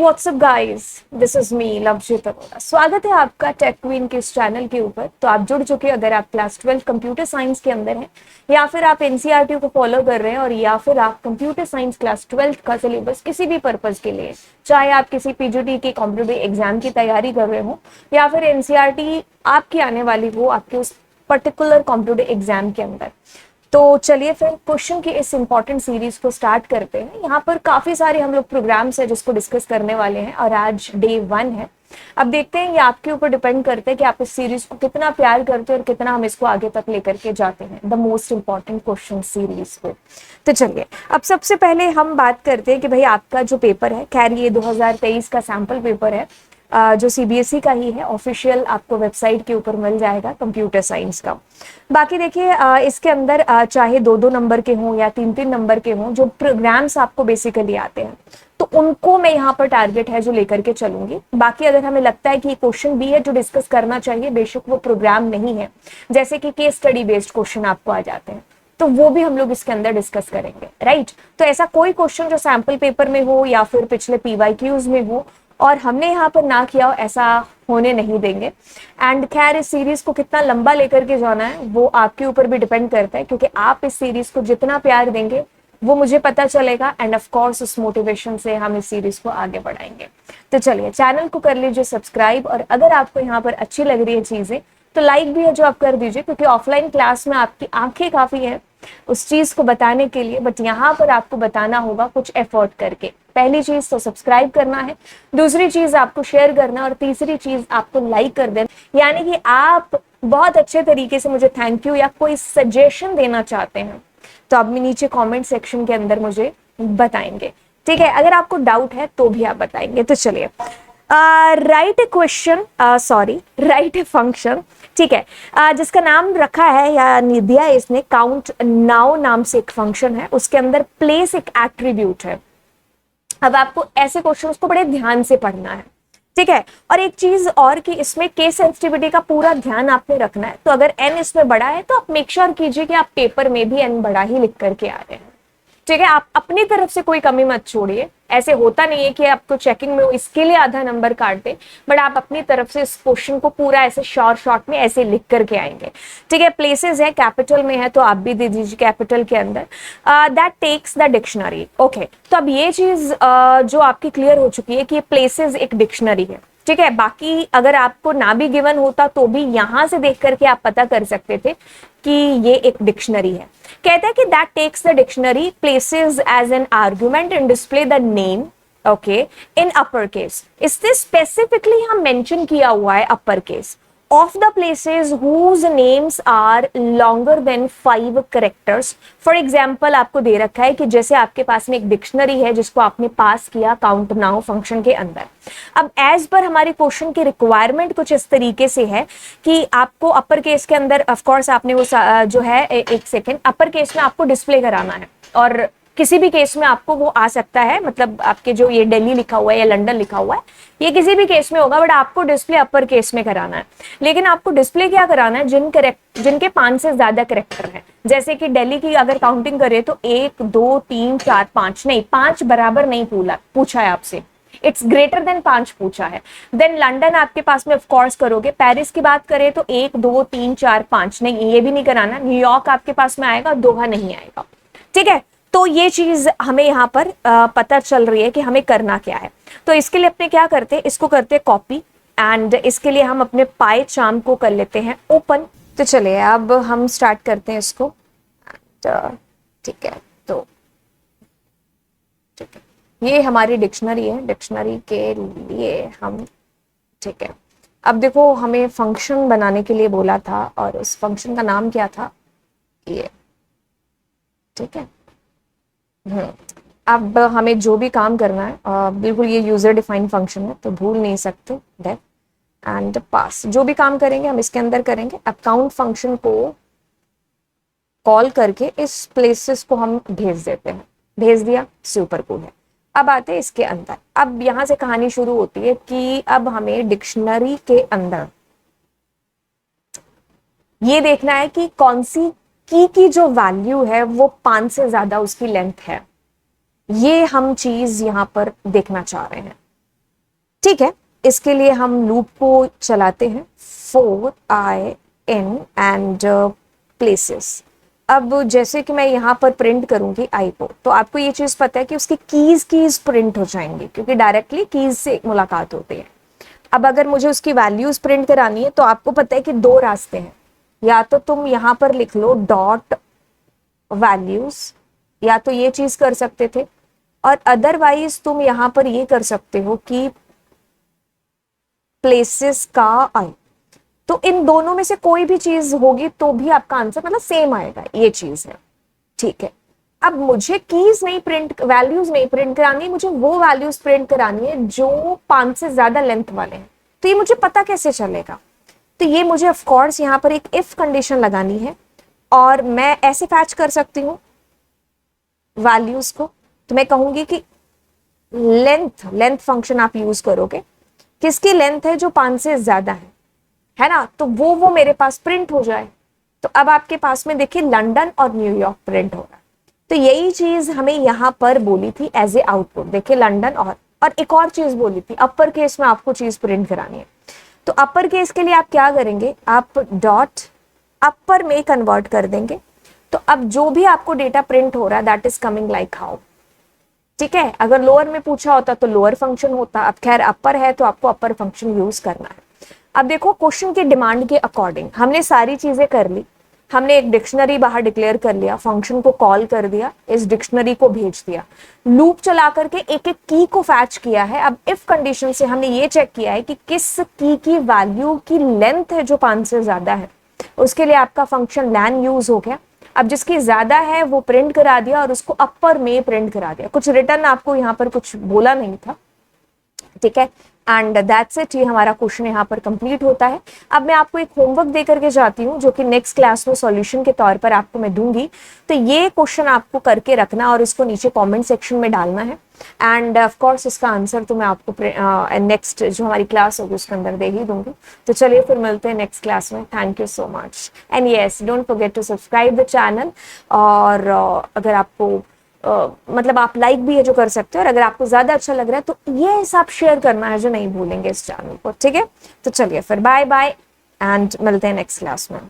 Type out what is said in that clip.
WhatsApp guys, this is me Lovejeet Arora. स्वागत है आपका टेक क्वीन के इस चैनल के ऊपर। तो आप जुड़ चुके हैं, अगर आप क्लास 12 कंप्यूटर साइंस के अंदर हैं या फिर आप एनसीईआरटी को फॉलो कर रहे हैं और या फिर आप कंप्यूटर साइंस क्लास 12 का सिलेबस किसी भी पर्पज के लिए, चाहे आप किसी पीजीटी के कॉम्पिटिटिव एग्जाम की तैयारी कर रहे हो या फिर एनसीईआरटी आपकी आने वाली हो आपके उस पर्टिकुलर कॉम्पिटिटिव एग्जाम के अंदर। तो चलिए फिर क्वेश्चन की इस इंपॉर्टेंट सीरीज को स्टार्ट करते हैं। यहाँ पर काफी सारे हम लोग प्रोग्राम्स है जिसको डिस्कस करने वाले हैं और आज डे 1 है। अब देखते हैं, ये आपके ऊपर डिपेंड करते हैं कि आप इस सीरीज को कितना प्यार करते हैं और कितना हम इसको आगे तक लेकर के जाते हैं, the most important question series को। तो चलिए अब सबसे पहले हम बात करते हैं कि भाई आपका जो पेपर है, खैर ये 2023 का सैंपल पेपर है, जो सीबीएसई का ही है, ऑफिशियल आपको वेबसाइट के ऊपर मिल जाएगा कंप्यूटर साइंस का। बाकी देखिए इसके अंदर चाहे 2-2 नंबर के हों या 3-3 नंबर के हों, जो प्रोग्राम्स आपको बेसिकली आते हैं तो उनको मैं यहाँ पर टारगेट है जो लेकर के चलूंगी। बाकी अगर हमें लगता है कि क्वेश्चन भी है जो डिस्कस करना चाहिए, बेशक वो प्रोग्राम नहीं है, जैसे कि केस स्टडी बेस्ड क्वेश्चन आपको आ जाते हैं, तो वो भी हम लोग इसके अंदर डिस्कस करेंगे, राइट। तो ऐसा कोई क्वेश्चन जो सैंपल पेपर में हो या फिर पिछले पीवाईक्यूज में हो और हमने यहाँ पर ना किया हो, ऐसा होने नहीं देंगे। एंड खैर इस सीरीज को कितना लंबा लेकर के जाना है वो आपके ऊपर भी डिपेंड करता है, क्योंकि आप इस सीरीज को जितना प्यार देंगे वो मुझे पता चलेगा एंड ऑफ कोर्स उस मोटिवेशन से हम इस सीरीज को आगे बढ़ाएंगे। तो चलिए चैनल को कर लीजिए सब्सक्राइब, और अगर आपको यहाँ पर अच्छी लग रही है चीजें तो लाइक भी है जो आप कर दीजिए, क्योंकि ऑफलाइन क्लास में आपकी आंखें काफी है उस चीज को बताने के लिए, बट यहाँ पर आपको बताना होगा कुछ एफर्ट करके। पहली चीज तो सब्सक्राइब करना है, दूसरी चीज आपको शेयर करना, और तीसरी चीज आपको लाइक कर देना। यानी कि आप बहुत अच्छे तरीके से मुझे थैंक यू या कोई सजेशन देना चाहते हैं तो आप नीचे कमेंट सेक्शन के अंदर मुझे बताएंगे, ठीक है। अगर आपको डाउट है तो भी आप बताएंगे। तो चलिए right A question, sorry right a function, ठीक है, जिसका नाम रखा है या दिया है इसने काउंट नाउ नाम से एक फंक्शन है, उसके अंदर प्लेस एक एट्रीब्यूट है। अब आपको ऐसे क्वेश्चंस को बड़े ध्यान से पढ़ना है, ठीक है। और एक चीज और कि इसमें केस सेंसिटिविटी का पूरा ध्यान आपने रखना है। तो अगर एन इसमें बड़ा है तो आप मेक श्योर कीजिए कि आप पेपर में भी एन बड़ा ही लिख करके आ रहे हैं, ठीक है। आप अपनी तरफ से कोई कमी मत छोड़िए। ऐसे होता नहीं है कि आपको चेकिंग में इसके लिए आधा नंबर काट दे, बट आप अपनी तरफ से इस क्वेश्चन को पूरा ऐसे शॉर्ट में ऐसे लिख करके आएंगे, ठीक है। प्लेसेस है, कैपिटल में है तो आप भी दे दीजिए कैपिटल के अंदर। That takes the dictionary, okay. तो अब ये चीज जो आपकी क्लियर हो चुकी है कि प्लेसेस एक डिक्शनरी है, ठीक है। बाकी अगर आपको ना भी गिवन होता तो भी यहां से देख करके आप पता कर सकते थे कि ये एक डिक्शनरी है। कहता है कि that takes the dictionary, places as an argument and display the name, okay, in upper case. इससे स्पेसिफिकली हम मेंशन किया हुआ है upper case of the places whose names are longer than 5 characters। For example आपको दे रखा है कि जैसे आपके पास में एक डिक्शनरी है जिसको आपने पास किया काउंट नाउ फंक्शन के अंदर। अब एज पर हमारे क्वेश्चन की रिक्वायरमेंट कुछ इस तरीके से है कि आपको अपर केस के अंदर ऑफ कोर्स आपने वो जो है एक सेकेंड अपर केस में आपको डिस्प्ले कराना है, और किसी भी केस में आपको वो आ सकता है, मतलब आपके जो ये दिल्ली लिखा हुआ है या लंदन लिखा हुआ है ये किसी भी केस में होगा, बट आपको डिस्प्ले अपर केस में कराना है। लेकिन आपको डिस्प्ले क्या कराना है, जिनके 5 से ज्यादा कैरेक्टर हैं। जैसे कि दिल्ली की अगर काउंटिंग करें तो 1 2 3 4 5 नहीं, 5 बराबर नहीं पूछा है आपसे, इट्स ग्रेटर देन 5 पूछा है। देन लंदन आपके पास में ऑफ कोर्स करोगे। पेरिस की बात करें तो 1 2 3 4 5 नहीं, ये भी नहीं कराना। न्यूयॉर्क आपके पास में आएगा, दोहा नहीं आएगा, ठीक है। तो ये चीज हमें यहाँ पर पता चल रही है कि हमें करना क्या है। तो इसके लिए अपने क्या करते हैं, इसको करते हैं कॉपी, एंड इसके लिए हम अपने पाई चार्म को कर लेते हैं ओपन। तो चलिए अब हम स्टार्ट करते हैं इसको, ठीक है। तो ठीक है, ये हमारी डिक्शनरी है, डिक्शनरी के लिए हम, ठीक है। अब देखो हमें फंक्शन बनाने के लिए बोला था और उस फंक्शन का नाम क्या था, ये, ठीक है। अब हमें जो भी काम करना है, बिल्कुल ये यूजर डिफाइंड फंक्शन है तो भूल नहीं सकते, डेफ एंड पास, जो भी काम करेंगे हम इसके अंदर करेंगे। अब काउंट फंक्शन को कॉल करके इस प्लेसेस को हम भेज देते हैं, भेज दिया, सुपर कूल है। अब आते हैं इसके अंदर। अब यहां से कहानी शुरू होती है कि अब हमें डिक्शनरी के अंदर ये देखना है कि कौन सी की जो वैल्यू है वो 5 से ज्यादा उसकी लेंथ है, ये हम चीज यहां पर देखना चाह रहे हैं। ठीक है, इसके लिए हम लूप को चलाते हैं 4 in एंड प्लेसेस। अब जैसे कि मैं यहाँ पर प्रिंट करूंगी आई को, तो आपको ये चीज पता है कि उसकी कीज प्रिंट हो जाएंगी क्योंकि डायरेक्टली कीज से मुलाकात होती है। अब अगर मुझे उसकी वैल्यूज प्रिंट करानी है तो आपको पता है कि दो रास्ते हैं, या तो तुम यहाँ पर लिख लो डॉट वैल्यूज, या तो ये चीज कर सकते थे, और अदरवाइज तुम यहाँ पर ये कर सकते हो कि प्लेसेस का आई। तो इन दोनों में से कोई भी चीज होगी तो भी आपका आंसर मतलब सेम आएगा, ये चीज है। ठीक है, अब मुझे कीज नहीं प्रिंट, वैल्यूज नहीं प्रिंट करानी, मुझे वो वैल्यूज प्रिंट करानी है जो 5 से ज्यादा लेंथ वाले हैं। तो ये मुझे पता कैसे चलेगा? तो ये मुझे ऑफ कोर्स यहाँ पर एक इफ कंडीशन लगानी है, और मैं ऐसे फैच कर सकती हूँ वैल्यूज को। तो मैं कहूंगी कि लेंथ फंक्शन आप यूज करोगे, किसकी लेंथ है जो 5 से ज्यादा है ना, तो वो मेरे पास प्रिंट हो जाए। तो अब आपके पास में देखिए लंदन और न्यूयॉर्क प्रिंट हो रहा है। तो यही चीज हमें यहाँ पर बोली थी एज ए आउटपुट। देखिए लंदन और एक और चीज बोली थी, अपर केस में आपको चीज प्रिंट करानी है। तो अपर केस के लिए आप क्या करेंगे, आप डॉट अपर में कन्वर्ट कर देंगे। तो अब जो भी आपको डेटा प्रिंट हो रहा है that is coming like how. ठीक है, अगर लोअर में पूछा होता तो लोअर फंक्शन होता, अब खैर अपर है तो आपको अपर फंक्शन यूज करना है। अब देखो क्वेश्चन की डिमांड के अकॉर्डिंग हमने सारी चीजें कर ली। हमने एक डिक्शनरी बाहर डिक्लेयर कर लिया, फंक्शन को कॉल कर दिया, इस डिक्शनरी को भेज दिया, लूप चला करके एक एक की को फैच किया है। अब इफ कंडीशन से हमने ये चेक किया है कि किस की वैल्यू की लेंथ है जो 5 से ज्यादा है, उसके लिए आपका फंक्शन लैन यूज हो गया। अब जिसकी ज्यादा है वो प्रिंट करा दिया और उसको अपर में प्रिंट करा दिया, कुछ रिटर्न आपको यहाँ पर कुछ बोला नहीं था। ठीक है, एंड दैट्स इट, ये हमारा क्वेश्चन यहाँ पर कंप्लीट होता है। अब मैं आपको एक होमवर्क दे करके जाती हूँ जो कि नेक्स्ट क्लास में सॉल्यूशन के तौर पर आपको मैं दूंगी। तो ये क्वेश्चन आपको करके रखना और इसको नीचे कमेंट सेक्शन में डालना है, एंड ऑफ कोर्स इसका आंसर तो मैं आपको नेक्स्ट जो हमारी क्लास होगी उसके अंदर दे ही दूंगी। तो चलिए फिर मिलते हैं नेक्स्ट क्लास में। Thank you so much, and yes don't forget to subscribe the channel. और अगर आपको मतलब आप लाइक भी है जो कर सकते हो, और अगर आपको ज्यादा अच्छा लग रहा है तो ये सब शेयर करना है जो नहीं भूलेंगे इस चैनल को। ठीक है, तो चलिए फिर बाय बाय एंड मिलते हैं नेक्स्ट क्लास में।